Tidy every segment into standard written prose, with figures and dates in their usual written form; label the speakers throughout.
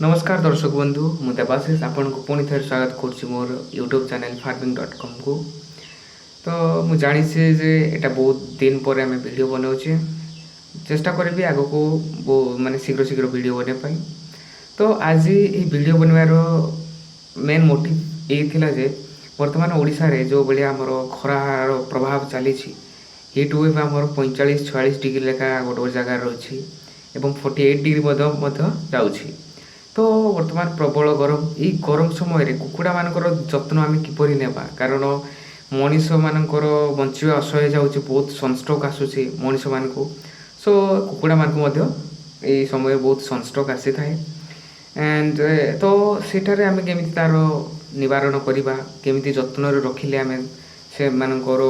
Speaker 1: नमस्कार दर्शक बंधु मु देवाशीष आपन को पुणी थे स्वागत करुच्ची मोर यूट्यूब चैनल farming.com को। तो मु जानी जे एटा बहुत दिन पर आम वीडियो बनाऊे चेष्टा करी आग को माने शीघ्र शीघ्र वीडियो बने पाई। तो आज ये वीडियो बनवार मेन मोटिव यही जे वर्तमान ओडिशा रे जो भाई आमर खरार प्रभाव चली हिट वेव आमर 45-46 डिग्री लेखा गोटे जगार रही एवं 48 डिग्री जाऊँगी। तो वर्तमान प्रबल गरम ये गरम समय रे कुकुड़ा मानकर जत्न आम किपरि नेबा कारण मनीष मानकर बंचिवा असह्य जाऊँगी बहुत सनस्ट्रोक आसूसी मनीष मान को। सो कुकुड़ा मान को ये समय बहुत सनस्ट्रोक आसी थाए एंड तो सेठारे आम केमिति तार निवारण करवा केमिति जत्न रखिले आम से मानकर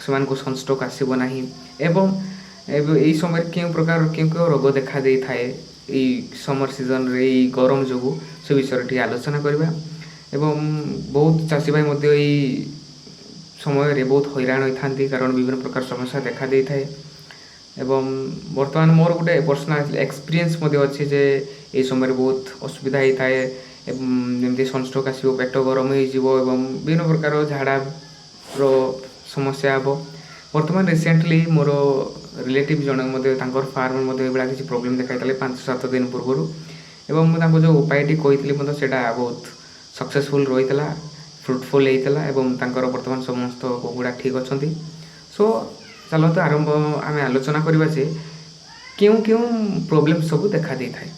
Speaker 1: से सनस्ट्रोक आसब नहीं एवं यही समय क्यों प्रकार क्यों रोग देखा दे थाए समर सीजन रे गरम जो से विषय आलोचना करवा एवं बहुत चाषी भाई समय रे बहुत हैरान होता कारण विभिन्न प्रकार समस्या देखा दे थाए एवं वर्तमान मोर गोटे पर्सनाल एक्सपीरियंस अच्छे जे ये समय बहुत असुविधा होता है जमी सनस्ट्रोक आसो पेट गरम हो विभिन्न प्रकार झाड़ा समस्या हे। वर्तमान रिसेंटली मोर रिलेटिव जन फार्म किसी प्रोब्लेम देखा 5-7 दिन पूर्व एवं मुझे जो उपायटी कही से बहुत सक्सेसफुल रही फ्रुटफुल होता है वर्तमान समस्त कुकुड़ा ठीक अच्छा। सो चलते आरंभ आम आलोचना करवा क्यों क्यों प्रोब्लेम सब देखा दे थाए।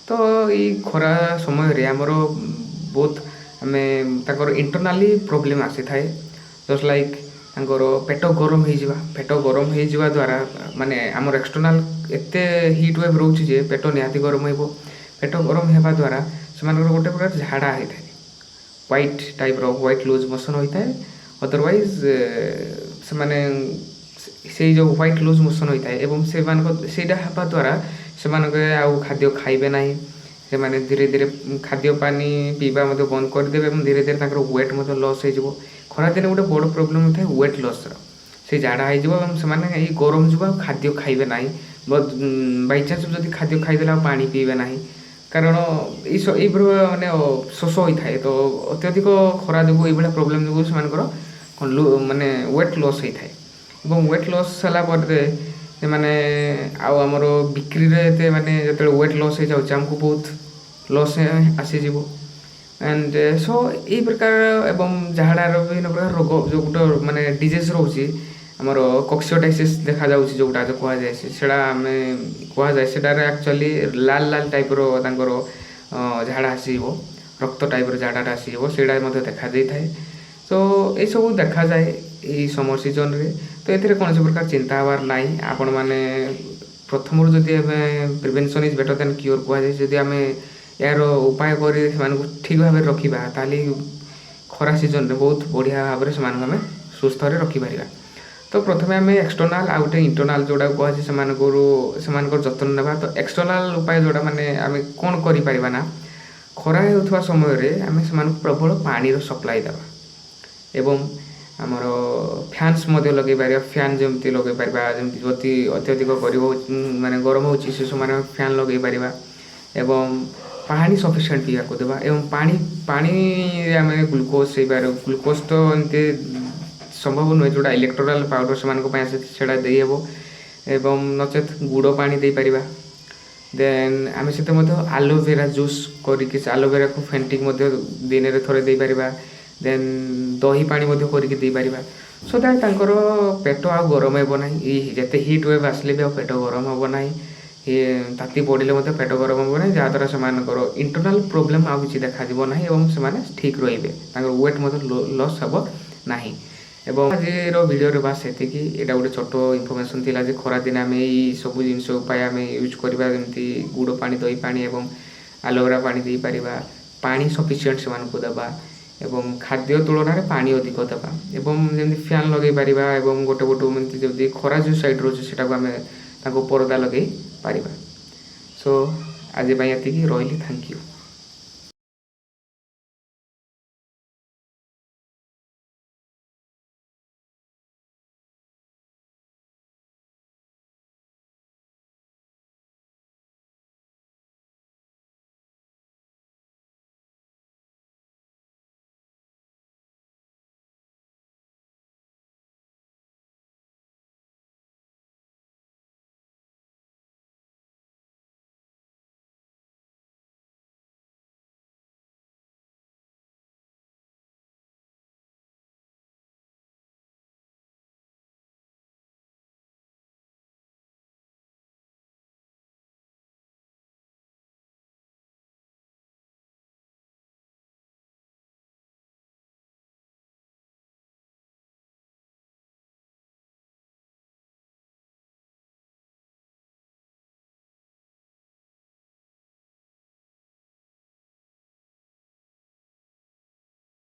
Speaker 1: तो ये खरा समय आमर बहुत आम इंटरनाली प्रोब्लेम आसी थाए जस्ट लाइक पेट गरम हो द्वारा माने आमर एक्सटर्नाल एते हिट वेव रोचे जे पेट निहाती गरम हो पेट गरम होगा द्वारा से गोटे प्रकार झाड़ा होता है white type white loose motion होता है अदरवाइज से जो व्हाइट लूज मोशन होता है एवं से होगा द्वारा से आउ खाद्य खाइबे ना से माने धीरे धीरे खाद्य पानी पीवा बंद करदे धीरे धीरे वेट लॉस हो खरा दिन गोटे बड़ प्रोब्लेम होता है वेट लॉस से झाड़ा हो गरम जो खाद्य खाइबे ना बाई चान्स जब खाद्य खाईदे पानी पीबे ना कारण ये माने शोष होता है। तो अत्यधिक खरा जो ये प्रोब्लेम जो से माने वेट लॉस होता है वेट लॉस है माने आमर बिक्री माने जो वेट लॉस हो जाऊँ आमको बहुत लॉस आसीज एंड सो यही प्रकार एवं झाड़ार विभिन्न प्रकार रोग जो गोटे माने डिजीज रोचे आमर कॉक्सियोटाइसिस देखा जाऊँ जोटा जो कहुए से आम कहुए से एक्चुअली लाल लाल टाइप झाड़ा आसो रक्त टाइप झाड़ाटा आसो से देखा दे थाए। तो ये सब देखा जाए ये समर सीजन रे। तो ये कौन प्रकार चिंता हबार ना आपण मैंने प्रथम जदि prevention is better than cure कहुए जदि आम यार उपाय कर ठीक भाव रखा ताली खरा सीजन रे बहुत बढ़िया भाव से आम सुस्थ रखिपर। तो प्रथम आम एक्सटर्नाल आ गए इंटरनाल जोड़ा कहुए से जत्न नेबा। तो एक्सटर्नाल उपाय जोड़ा माने आम कौन कर ना खरा होता समय आम से प्रबल पानी सप्लाई देवा एवं आमर फैंस लगे पार फैन जमी लगे पार जमी अत्यधिक माने गरम हो फैन लगे पार एवं पानी सफिशिएंट पीवा देवा एवं पानी आम ग्लूकोज से ग्लूकोज तो एमती संभव नुहे जोड़ा इलेक्ट्रोलाल पाउडर से देहब एवं नचेत गुड़ पानी दे पारिबा। देन आम से आलोवेरा जूस करके आलोवेरा को फेंटिक दिन में थोड़े दे पारिबा। देन दही पानी करके दे पारिबा सो दैट तांकर पेट आ गरम हेब ना जिते हिट वेव आसले भी पेट गरम हेब ना ताती पड़े पेट गरम हेब ना जहाँद्वारा से इंटरनाल प्रोब्लेम आ कि देखा ना एवं से ठीक रे वेट लॉस हेब ना। एवं आज वीडियो बास से यहाँ गोटे छोट इनफर्मेशन थिला जे खरा दिन आम यही सब जिन उपाय आम यूज करवा जमी गुड़ पानी दही पानी एवं आलोवेरा पानी दे पारिबा पानी सफिशिएंट से देवा एवं खाद्य तुलन में पानी अधिक देवा एवं जमी फैन लगे पारिबा एवं गोटे गोटे जब खरा जो साइड रोचे से आम परदा लगे पारिबा। सो आज ये रही थैंक यू।